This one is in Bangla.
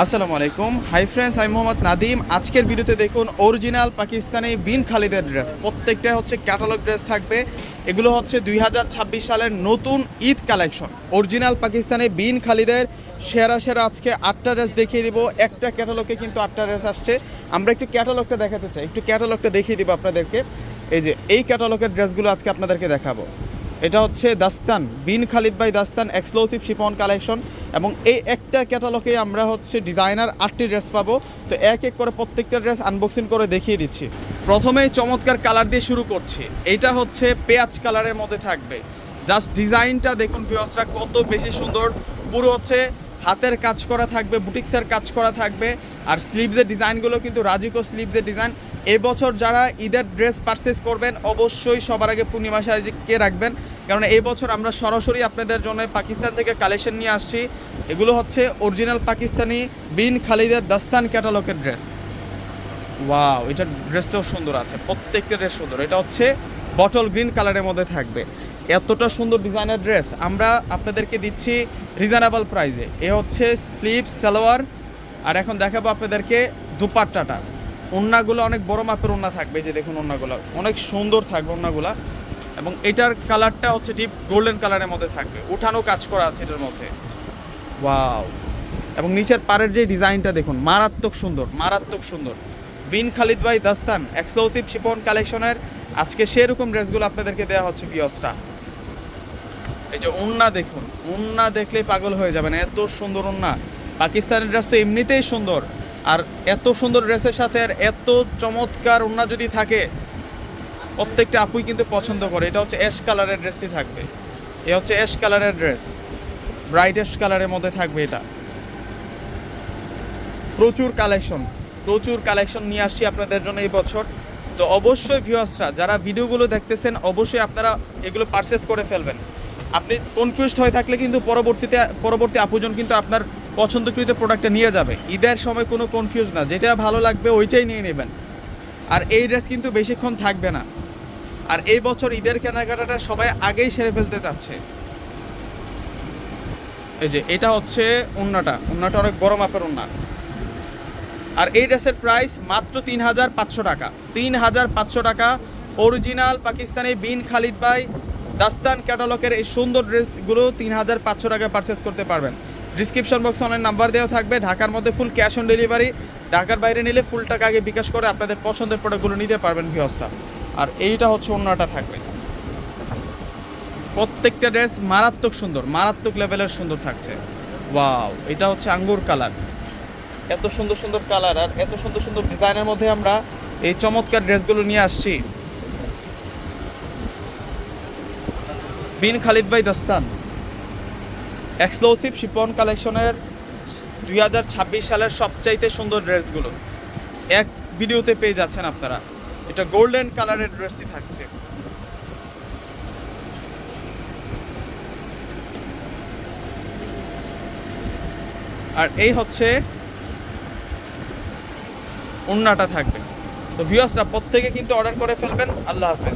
আসসালামু আলাইকুম। হাই ফ্রেন্ডস, আমি মোহাম্মদ নাদিম। আজকের ভিডিওতে দেখুন অরিজিনাল পাকিস্তানি বিন খালিদের ড্রেস। প্রত্যেকটা হচ্ছে ক্যাটালগ ড্রেস থাকবে। এগুলো হচ্ছে 2026 সালের নতুন ঈদ কালেকশন। অরিজিনাল পাকিস্তানি বিন খালিদের সেরা সেরা আজকে 8টা ড্রেস দেখিয়ে দিব। একটা ক্যাটালগে কিন্তু 8টা ড্রেস আসছে। আমরা একটু ক্যাটালগটা দেখাতে চাই, একটু ক্যাটালগটা দেখিয়ে দিব আপনাদেরকে। এই ক্যাটালগের ড্রেসগুলো আজকে আপনাদেরকে দেখাবো। এটা হচ্ছে Dastan, Bin Khalid by Dastan exclusive chiffon collection. এবং এই একটা ক্যাটালগে আমরা হচ্ছে ডিজাইনার 8টি ড্রেস পাবো। তো এক এক করে প্রত্যেকটা ড্রেস আনবক্সিং করে দেখিয়ে দিচ্ছি। প্রথমেই চমৎকার কালার দিয়ে শুরু করছি। এইটা হচ্ছে পেঁয়াজ কালারের মধ্যে থাকবে। জাস্ট ডিজাইনটা দেখুন ভিউয়ার্সরা, কত বেশি সুন্দর। পুরো হচ্ছে হাতের কাজ করা থাকবে, বুটিক্সের কাজ করা থাকবে। আর স্লিভসের ডিজাইনগুলো কিন্তু রাজিকো স্লিভসের ডিজাইন। এবছর যারা ঈদের ড্রেস পারচেস করবেন অবশ্যই সবার আগে পূর্ণিমা শাড়িকে রাখবেন, কারণ এই বছর আমরা সরাসরি আপনাদের জন্য পাকিস্তান থেকে কালেকশন নিয়ে আসছি। এগুলো হচ্ছে অরিজিনাল পাকিস্তানি বিন খালিদের দাস্তান ক্যাটালগের ড্রেস। ওয়াও, এটার ড্রেসটাও সুন্দর আছে, প্রত্যেকটা ড্রেস সুন্দর। এটা হচ্ছে বটল গ্রিন কালারের মধ্যে থাকবে। এতটা সুন্দর ডিজাইনার ড্রেস আমরা আপনাদেরকে দিচ্ছি রিজনেবল প্রাইসে। এ হচ্ছে স্লিভ সালোয়ার। আর এখন দেখাবো আপনাদেরকে দুপাট্টাটা। ওড়নাগুলো অনেক বড় মাপের ওড়না থাকবে, যে দেখুন ওড়নাগুলো অনেক সুন্দর থাকবে ওড়নাগুলো। এবং এটার কালারটা হচ্ছে ডিপ গোল্ডেন কালারের মধ্যে থাকবে, উঠানো কাজ করা আছে এটার মধ্যে। ওয়াও, এবং নিচের পাড়ের যে ডিজাইনটা দেখুন, মারাত্মক সুন্দর, মারাত্মক সুন্দর। বিন খালিদ ভাই দাস্তান এক্সক্লুসিভ শিফন কালেকশনের আজকে সেরকম ড্রেসগুলো আপনাদেরকে দেওয়া হচ্ছে ভিউয়ার্সরা। এই যে ওড়না দেখুন, ওড়না দেখলেই পাগল হয়ে যাবেন, এত সুন্দর ওড়না। পাকিস্তানের ড্রেস তো এমনিতেই সুন্দর, আর এত সুন্দর ড্রেসের সাথে আর এত চমৎকার ওড়না যদি থাকে, প্রত্যেকটা আপুই কিন্তু পছন্দ করে। এটা হচ্ছে অ্যাশ কালারের ড্রেসই থাকবে। এ হচ্ছে অ্যাশ কালারের ড্রেস, ব্রাইট অ্যাশ কালারের মধ্যে থাকবে এটা। প্রচুর কালেকশন নিয়ে আসছি আপনাদের জন্য এই বছর। তো অবশ্যই ভিউয়ার্সরা যারা ভিডিওগুলো দেখতেছেন, অবশ্যই আপনারা এগুলো পারচেস করে ফেলবেন। আপনি কনফিউজড হয়ে থাকলে কিন্তু পরবর্তী আপুজন কিন্তু আপনার পছন্দকৃত প্রোডাক্টটা নিয়ে যাবে। ঈদের সময় কোনো কনফিউজ না, যেটা ভালো লাগবে ওইটাই নিয়ে নেবেন। আর এই ড্রেস কিন্তু বেশিক্ষণ থাকবে না। আর এই বছর ঈদের কেনাকাটাটা সবাই আগেই সেরে ফেলতে চাচ্ছে। এই যে এটা হচ্ছে ওড়নাটা অনেক বড় মাপের ওড়না। আর এই ড্রেসের প্রাইস মাত্র 3500 টাকা। 3500 টাকা অরিজিনাল পাকিস্তানি বিন খালিদ ভাই দাস্তান ক্যাটালগের এই সুন্দর ড্রেসগুলো 3500 টাকায় পারচেস করতে পারবেন। ডিসক্রিপশন বক্সে অনেক নাম্বার দেওয়া থাকবে। ঢাকার মধ্যে ফুল ক্যাশ অন ডেলিভারি, ঢাকার বাইরে নিলে ফুল টাকা আগে বিকাশ করে আপনাদের পছন্দের প্রোডাক্টগুলো নিতে পারবেন ভিউয়ার্সরা। আর এইটা হচ্ছে ওড়নাটা থাকবে। প্রত্যেকটা ড্রেস মারাত্মক সুন্দর, মারাত্মক লেভেলের সুন্দর থাকছে। ওয়াও, এটা হচ্ছে আঙ্গুর কালার। এত সুন্দর সুন্দর কালার আর এত সুন্দর সুন্দর ডিজাইনের মধ্যে আমরা এই চমৎকার ড্রেসগুলো নিয়ে আসছি। বিন খালিদ ভাই দাস্তান এক্সক্লুসিভ শিফন কালেকশনের 2026 সালের সবচাইতে সুন্দর ড্রেসগুলো এক ভিডিওতে পেয়ে যাচ্ছেন আপনারা। এটা গোল্ডেন কালারের ড্রেসই থাকছে। আর এই হচ্ছে ওড়নাটা থাকবে। তো ভিউয়ার্সরা প্রত্যেকে কিন্তু অর্ডার করে ফেলবেন। আল্লাহ হাফেজ।